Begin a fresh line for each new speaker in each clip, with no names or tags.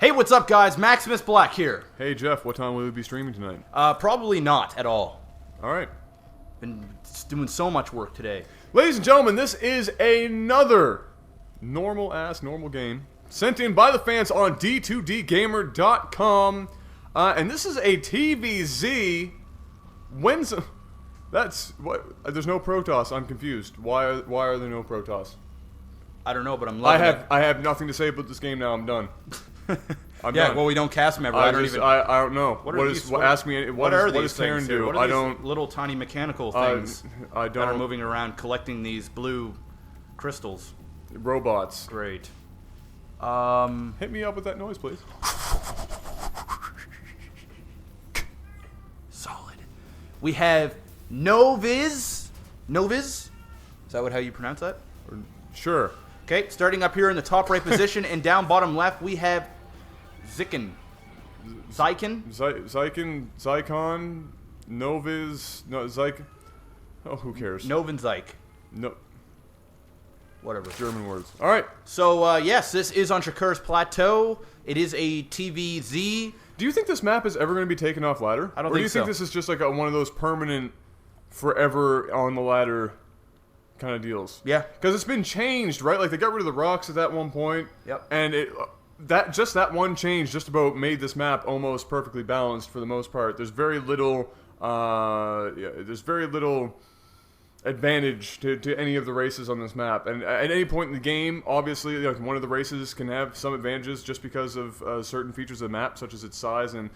Hey, what's up, guys? Maximus Black here.
Hey, Jeff, what time will we be streaming tonight?
Probably not at all.
All right.
Been doing so much work today.
Ladies and gentlemen, this is another normal game sent in by the fans on D2DGamer.com. And this is a TVZ. When's... That's... what? There's no Protoss. I'm confused. Why are there no Protoss?
I don't know, but I'm loving it.
I have nothing to say about this game now. I'm done. I'm
yeah,
done.
well, we don't cast them ever.
I don't know. Ask me. What does Terran do?
What are these little tiny mechanical things
I don't.
that are moving around collecting these blue crystals?
Robots.
Great.
Hit me up with that noise, please.
Solid. We have NoviZ. NoviZ? Is that how you pronounce that?
Sure.
Okay, starting up here in the top right position and down bottom left, we have ZIKaN. ZIKaN?
ZIKaN, NoviZ, no, ZIKaN. Oh, who cares?
NoviZ.
No.
Whatever.
German words. All right.
So, yes, this is on Shakur's Plateau. It is a TVZ.
Do you think this map is ever going to be taken off ladder?
I don't think so.
Or do you think this is just like one of those permanent, forever on the ladder kind of deals?
Yeah.
Because it's been changed, right? Like, they got rid of the rocks at that one point.
Yep.
And that one change just about made this map almost perfectly balanced for the most part. There's very little, there's very little advantage to any of the races on this map. And at any point in the game, obviously, like, one of the races can have some advantages just because of certain features of the map, such as its size, and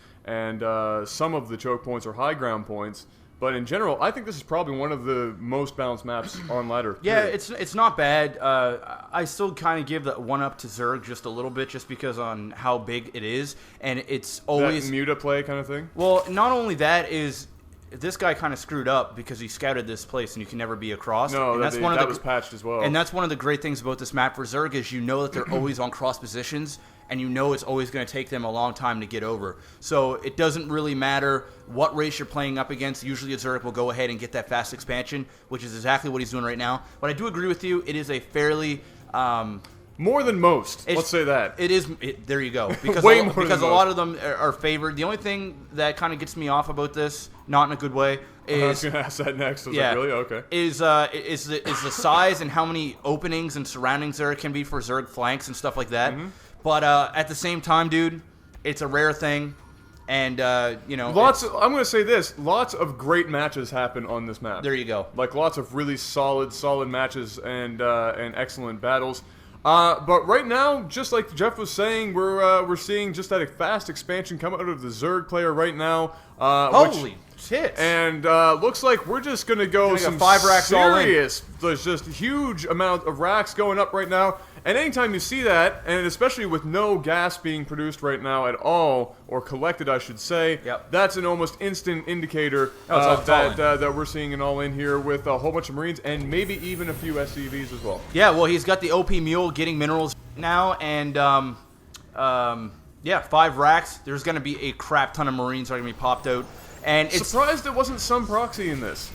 some of the choke points are high ground points. But in general, I think this is probably one of the most balanced maps on ladder.
Yeah, it's not bad. I still kind of give the one up to Zerg just a little bit, just because on how big it is, and it's always
that muta play kind of thing.
Well, not only that is this guy kind of screwed up because he scouted this place and you can never be across.
No,
and
that was patched as well.
And that's one of the great things about this map for Zerg is you know that they're always on cross positions. And you know it's always going to take them a long time to get over. So it doesn't really matter what race you're playing up against. Usually a Zerg will go ahead and get that fast expansion, which is exactly what he's doing right now. But I do agree with you. It is a fairly...
more than most. Let's say that.
It is. There you go. Because because a lot of them are favored. The only thing that kind of gets me off about this, not in a good way, is...
I was going to ask that next. I was like, really? Okay.
Is the size and how many openings and surroundings there can be for Zerg flanks and stuff like that. Mm-hmm. But at the same time, dude, it's a rare thing, and you know,
I'm going to say this: lots of great matches happen on this map.
There you go.
Like lots of really solid matches and excellent battles. But right now, just like Jeff was saying, we're seeing just that fast expansion come out of the Zerg player right now.
Holy shit!
And looks like we're just going to go some
5 racks
serious.
All in.
There's just a huge amount of racks going up right now. And anytime you see that, and especially with no gas being produced right now at all, or collected, I should say, that's an almost instant indicator that we're seeing an all-in here with a whole bunch of Marines and maybe even a few SCVs as well.
Yeah, well, he's got the OP Mule getting minerals now, and yeah, 5 racks. There's going to be a crap ton of Marines that are going to be popped out. And it's
surprised there wasn't some proxy in this.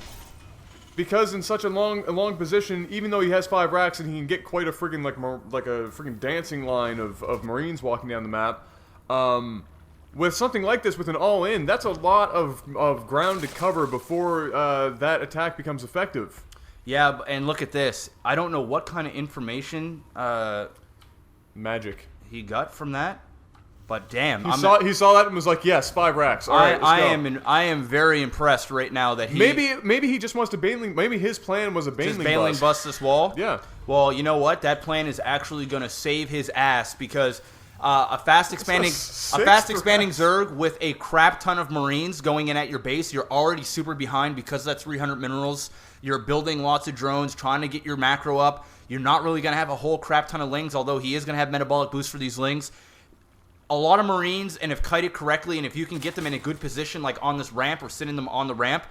Because in such a long position, even though he has 5 racks and he can get quite a friggin' like a friggin' dancing line of Marines walking down the map, with something like this with an all-in, that's a lot of ground to cover before that attack becomes effective.
Yeah, and look at this. I don't know what kind of information
magic
he got from that. But damn,
he saw that and was like, "Yes, 5 racks." All right, let's go.
I am very impressed right now that he
maybe he just wants to baneling. Maybe his plan was a baneling
bust this wall.
Yeah.
Well, you know what? That plan is actually going to save his ass because a fast expanding Zerg with a crap ton of Marines going in at your base, you're already super behind because of that 300 minerals. You're building lots of drones, trying to get your macro up. You're not really going to have a whole crap ton of lings, although he is going to have metabolic boost for these lings. A lot of Marines, and if kited correctly, and if you can get them in a good position, like on this ramp or sitting them on the ramp,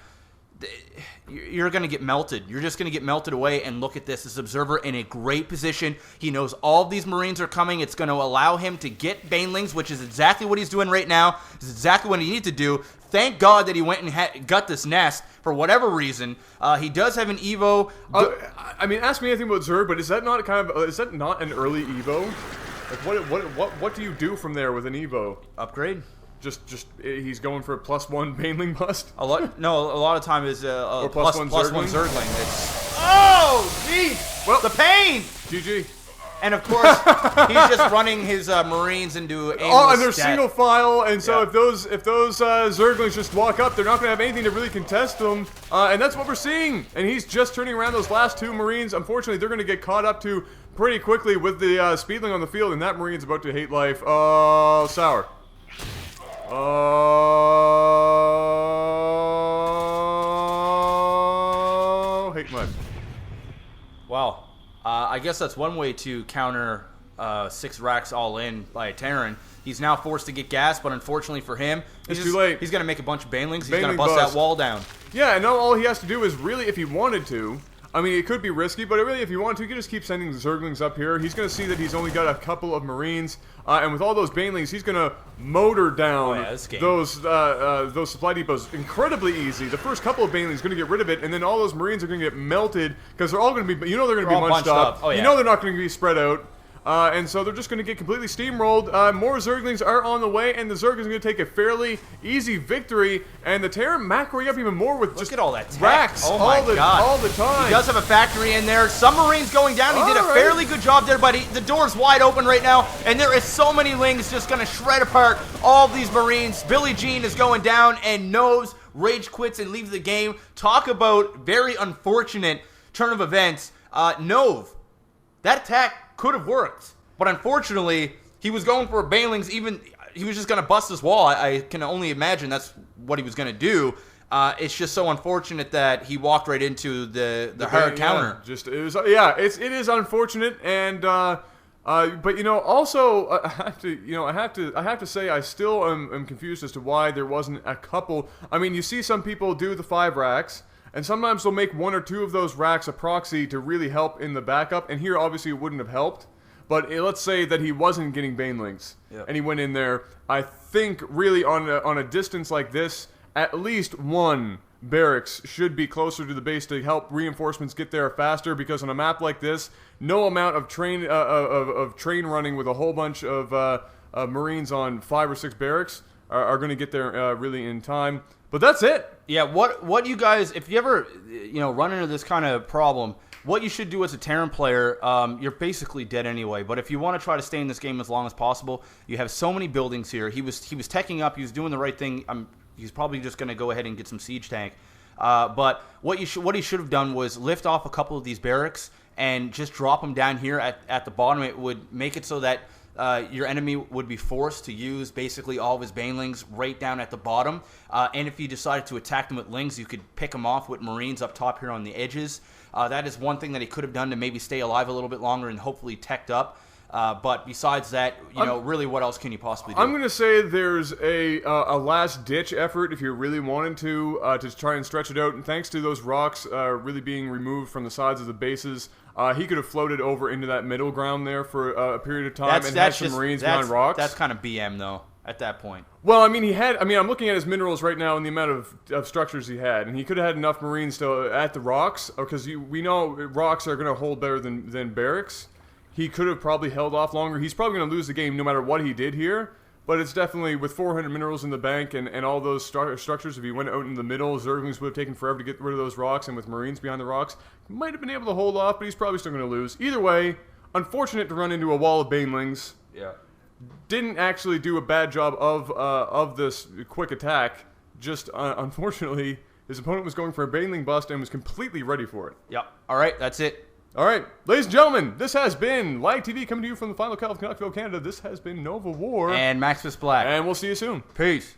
you're going to get melted. You're just going to get melted away, and look at this. This Observer in a great position. He knows all of these Marines are coming. It's going to allow him to get banelings, which is exactly what he's doing right now. It's exactly what he needs to do. Thank God that he went and got this nest for whatever reason. He does have an Evo.
I mean, ask me anything about Zerg, but is that not an early Evo? Like what do you do from there with an Evo?
Upgrade.
Just he's going for a +1 Baneling bust.
A lot of time is a plus one Zergling. It's geez. Well, the pain.
GG.
And of course, he's just running his Marines into aimless
and they're
death.
single file, and so if those Zerglings just walk up, they're not going to have anything to really contest them, and that's what we're seeing. And he's just turning around those last 2 Marines. Unfortunately, they're going to get caught up to pretty quickly with the Speedling on the field, and that Marine's about to hate life. Oh, sour. Oh, hate life.
Wow. I guess that's one way to counter 6 racks all in by a Terran. He's now forced to get gas, but unfortunately for him,
it's too late.
He's going to make a bunch of Banelings. He's going to bust that wall down.
Yeah, and now all he has to do is really, if he wanted to, I mean, it could be risky, but really, if you want to, you can just keep sending the Zerglings up here. He's going to see that he's only got a couple of Marines, and with all those Banelings, he's going to motor down those supply depots incredibly easy. The first couple of Banelings going to get rid of it, and then all those Marines are going to get melted because they're all going to be, they're going to be bunched up.
Oh, yeah.
They're not going to be spread out. And so they're just going to get completely steamrolled. More Zerglings are on the way, and the Zerg is going to take a fairly easy victory. And the Terran macroing up even more with just
look at all that tech.
Racks all the time.
He does have a factory in there. Submarines going down. He did a fairly good job there, but the door's wide open right now, and there is so many Lings just going to shred apart all these Marines. Billie Jean is going down, and NoviZ rage quits and leaves the game. Talk about very unfortunate turn of events. NoviZ, that attack could have worked, but unfortunately, he was going for Banelings. He was just going to bust his wall. I can only imagine that's what he was going to do. It's just so unfortunate that he walked right into the hard counter.
It is unfortunate, and but also I have to say I still am confused as to why there wasn't a couple. I mean, you see some people do the 5 racks. And sometimes they'll make 1 or 2 of those racks a proxy to really help in the backup. And here, obviously, it wouldn't have helped. But let's say that he wasn't getting Banelings, and he went in there. I think, really, on a distance like this, at least 1 barracks should be closer to the base to help reinforcements get there faster. Because on a map like this, no amount of train running with a whole bunch of Marines on 5 or 6 barracks are going to get there really in time. But that's it.
Yeah, what you guys, if you ever, run into this kind of problem, what you should do as a Terran player, you're basically dead anyway. But if you want to try to stay in this game as long as possible, you have so many buildings here. He was teching up. He was doing the right thing. He's probably just going to go ahead and get some siege tank. But what he should have done was lift off a couple of these barracks and just drop them down here at the bottom. It would make it so that your enemy would be forced to use basically all of his Banelings right down at the bottom. And if you decided to attack them with Lings, you could pick them off with Marines up top here on the edges. That is one thing that he could have done to maybe stay alive a little bit longer and hopefully teched up. But besides that, really, what else can you possibly do?
I'm going to say there's a last-ditch effort if you really wanted to try and stretch it out. And thanks to those rocks really being removed from the sides of the bases, he could have floated over into that middle ground there for a period of time and had some Marines behind rocks.
That's kind of BM, though, at that point.
Well, I'm looking at his minerals right now and the amount of structures he had. And he could have had enough Marines at the rocks, because we know rocks are going to hold better than barracks. He could have probably held off longer. He's probably going to lose the game no matter what he did here. But it's definitely, with 400 minerals in the bank and all those structures, if he went out in the middle, Zerglings would have taken forever to get rid of those rocks, and with Marines behind the rocks, he might have been able to hold off, but he's probably still going to lose. Either way, unfortunate to run into a wall of Banelings.
Yeah.
Didn't actually do a bad job of this quick attack. Just, unfortunately, his opponent was going for a Baneling bust and was completely ready for it.
Yep. All right, that's it.
All right, ladies and gentlemen, this has been LAGTV coming to you from the final Cal of Canuckville, Canada. This has been Nova War.
And Max Fist Black.
And we'll see you soon.
Peace.